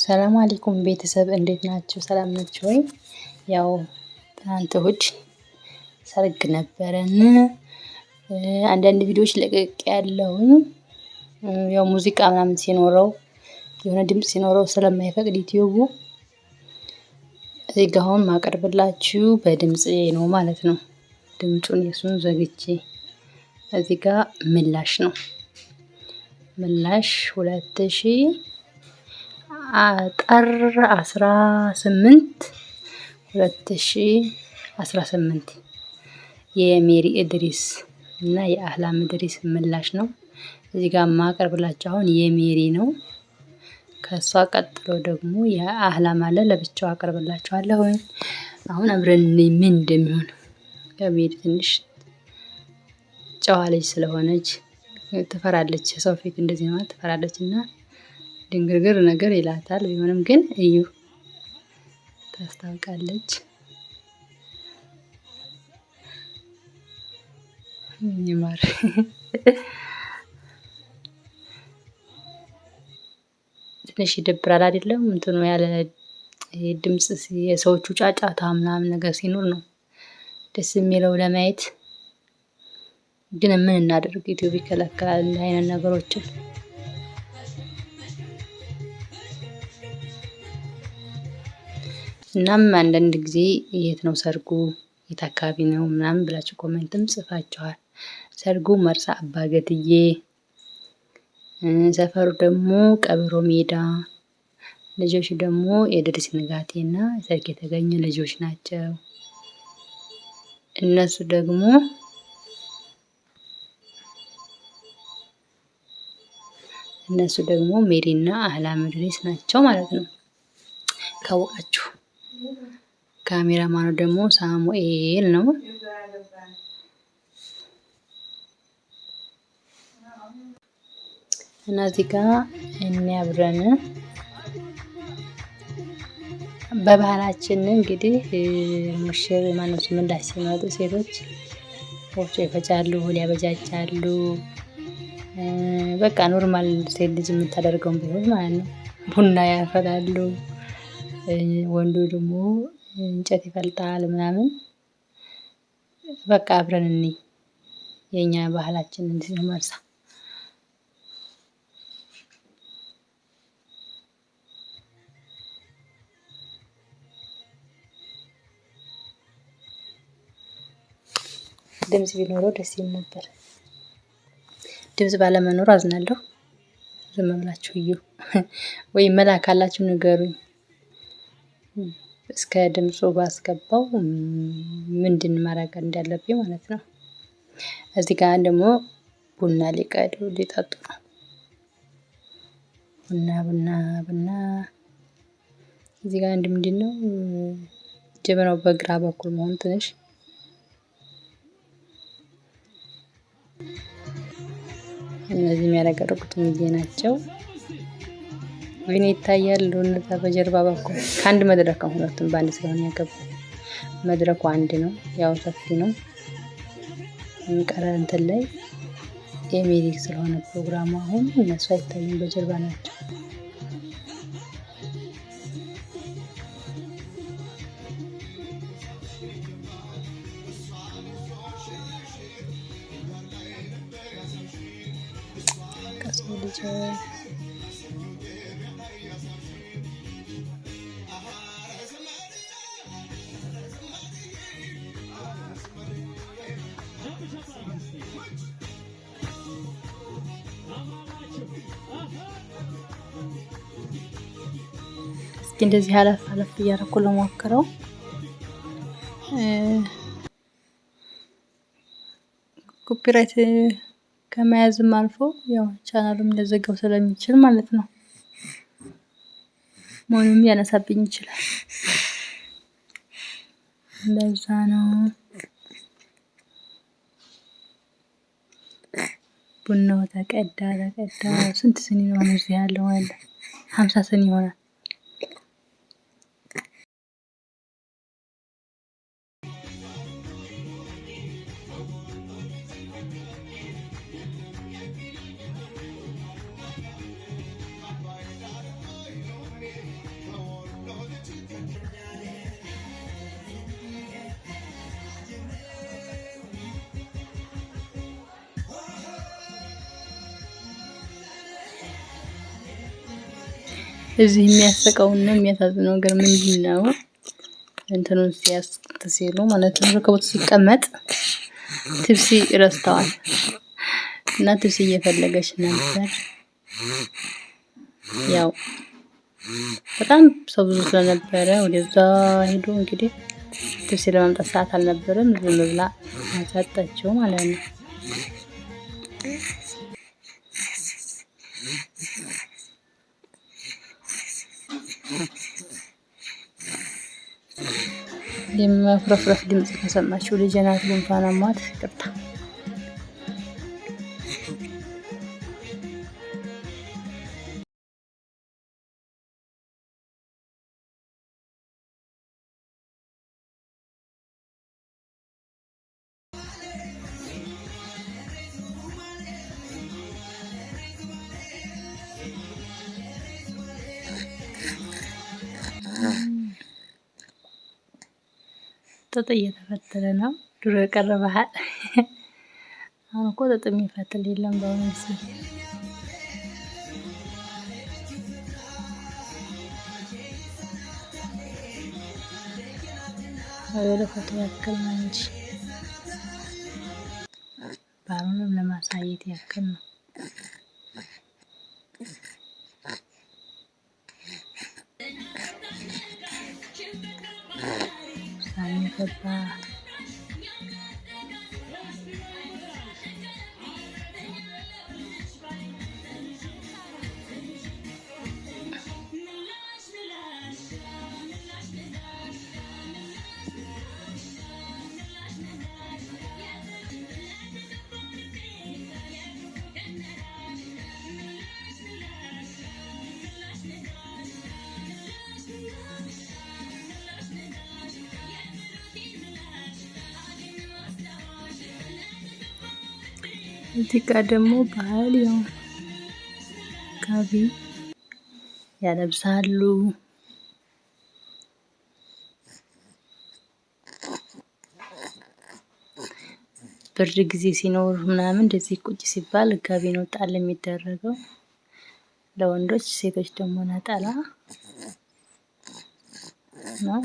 ሰላም አለይኩም ቤተሰብ እንዴት ናችሁ? ሰላም ናችሁ ወይ? ያው ትናንት እሁድ ሰርግ ነበረን። አንዳንድ ቪዲዮዎች ለቀቅ ያለውኝ ያው ሙዚቃ ምናምን ሲኖረው የሆነ ድምጽ ሲኖረው ስለማይፈቅድ ዩቲዩቡ እዚህ ጋር አሁን ማቀርብላችሁ በድምጽ ነው ማለት ነው። ድምጹን የሱን ዘግቼ እዚህ ጋር ምላሽ ነው። ምላሽ ጥር 18 2018 የሜሪ ኢድሪስ እና የአህላም ኢድሪስ ምላሽ ነው። እዚህ ጋር ማቀርብላችሁ አሁን የሜሪ ነው። ከሷ ቀጥሎ ደግሞ የአህላም አለ ለብቻው አቀርብላችኋለሁ። አሁን አብረን ምን እንደሚሆን ሜሪ ትንሽ ጨዋ ልጅ ስለሆነች ትፈራለች። ሰው ፊት እንደዚህ ማለት ትፈራለችና ድንግርግር ነገር ይላታል። ቢሆንም ግን እዩ ታስታውቃለች። ይማር ትንሽ ይደብራል አይደለም? እንትኑ ያለ ድምጽ የሰዎቹ ጫጫታ ምናምን ነገር ሲኖር ነው ደስ የሚለው ለማየት። ግን ምን እናደርግ ዩቲዩብ ይከለክላል እንዲህ አይነት ነገሮችን። እናም አንዳንድ ጊዜ የት ነው ሰርጉ የት አካባቢ ነው ምናምን ብላችሁ ኮሜንትም ጽፋችኋል። ሰርጉ መርሳ አባገትዬ፣ ሰፈሩ ደግሞ ቀበሮ ሜዳ፣ ልጆች ደግሞ የድሪስ ንጋቴና ሰርግ የተገኙ ልጆች ናቸው። እነሱ ደግሞ ሜሪና አህላም ኢድሪስ ናቸው ማለት ነው። ካወቃችሁ ካሜራማኑ ደግሞ ሳሙኤል ነው። እና እዚህ ጋር አብረን በባህላችን እንግዲህ ሙሽር ማነው ምላሽ ሲመጡ ሴቶች ወፍጮ ይፈጫሉ፣ ሊያበጃጃሉ። በቃ ኖርማል ሴት ልጅ የምታደርገውን ቢሆን ማለት ነው። ቡና ያፈላሉ፣ ወንዱ ደግሞ እንጨት ይፈልጣል ምናምን። በቃ አብረን እንይ የኛ ባህላችን እንዴት ነው መርሳ። ድምጽ ቢኖረው ደስ ይል ነበር። ድምጽ ባለመኖሩ አዝናለሁ። ዝም ብላችሁ እዩ ወይ መላክ ካላችሁ ንገሩኝ። እስከ ድምጹ ባስገባው ምንድን ማድረግ እንዳለብኝ ማለት ነው። እዚህ ጋር ደግሞ ቡና ሊጠጡ ነው። ቡና እዚህ ጋር ምንድነው ጀበናው በግራ በኩል መሆን ትንሽ እነዚህ የሚያረጋግጡት ሚዜ ናቸው። ወይኔ ይታያሉ እነዛ በጀርባ በኩል ከአንድ መድረክ ሁለቱም በአንድ ስለሆነ ያገባው። መድረኩ አንድ ነው፣ ያው ሰፊ ነው። የሚቀረ እንትን ላይ የሜሪ ስለሆነ ፕሮግራሙ አሁን እነሱ አይታዩም፣ በጀርባ ናቸው። እስኪ እንደዚህ አለፍ እያደረኩ ልሞክረው። ኮፒራይት ከመያዝም አልፎ ያው ቻናሉም ሊዘጋው ስለሚችል ማለት ነው። ምንም ያነሳብኝ ይችላል። ለዛ ነው ቡናው ተቀዳ። ስንት ስኒ ነው እዚህ ያለው? አለ 50 ስኒ ይሆናል። እዚህ የሚያስቀውና የሚያሳዝነው ነገር ምንድን ነው? እንትኑን ሲሉ ማለት ነው ረከቦት ሲቀመጥ ትብሲ ረስተዋል እና ትብሲ እየፈለገች ነበር። ያው በጣም ሰው ብዙ ስለነበረ ወደዛ ሄዶ እንግዲህ ትብሲ ለማምጣት ሰዓት አልነበረም። ዝም ብላ አሳጣቸው ማለት ነው። የመፍረፍረፍ ድምጽ ከሰማችሁ ልጄ ናት፣ ጉንፋን አሟት ይቅርታ። ጥጥ እየተፈተለ ነው። ድሮ የቀረ ባህል። አሁን እኮ ጥጥ የሚፈትል የለም በአሁኑ ጊዜ። ወደ ፎቶ ያክል ነው እንጂ ባህሉንም ለማሳየት ያክል ነው። ገባ እዚህ ጋር ደግሞ ባህል ያው ጋቢ ያለብሳሉ። ብርድ ጊዜ ሲኖር ምናምን እንደዚህ ቁጭ ሲባል ጋቢ ነው ጣል የሚደረገው ለወንዶች፣ ሴቶች ደግሞ ነጠላ ነው።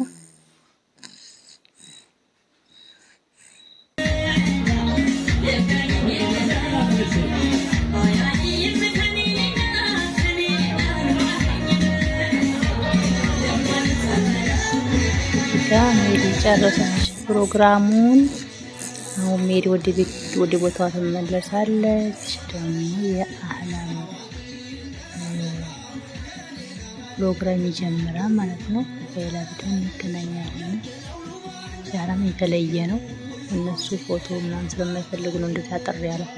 ሜሪ ጨረሰች ፕሮግራሙን። አሁን ሜሪ ወደ ቦታዋ ትመለሳለች። ደግሞ የአህላም ፕሮግራም ይጀምራል ማለት ነው። በሌላ ቪዲዮ እንገናኛለን። ዛሬም የተለየ ነው። እነሱ ፎቶ ምናምን ስለማይፈልጉ ነው እንደዚህ አጠር ያለው።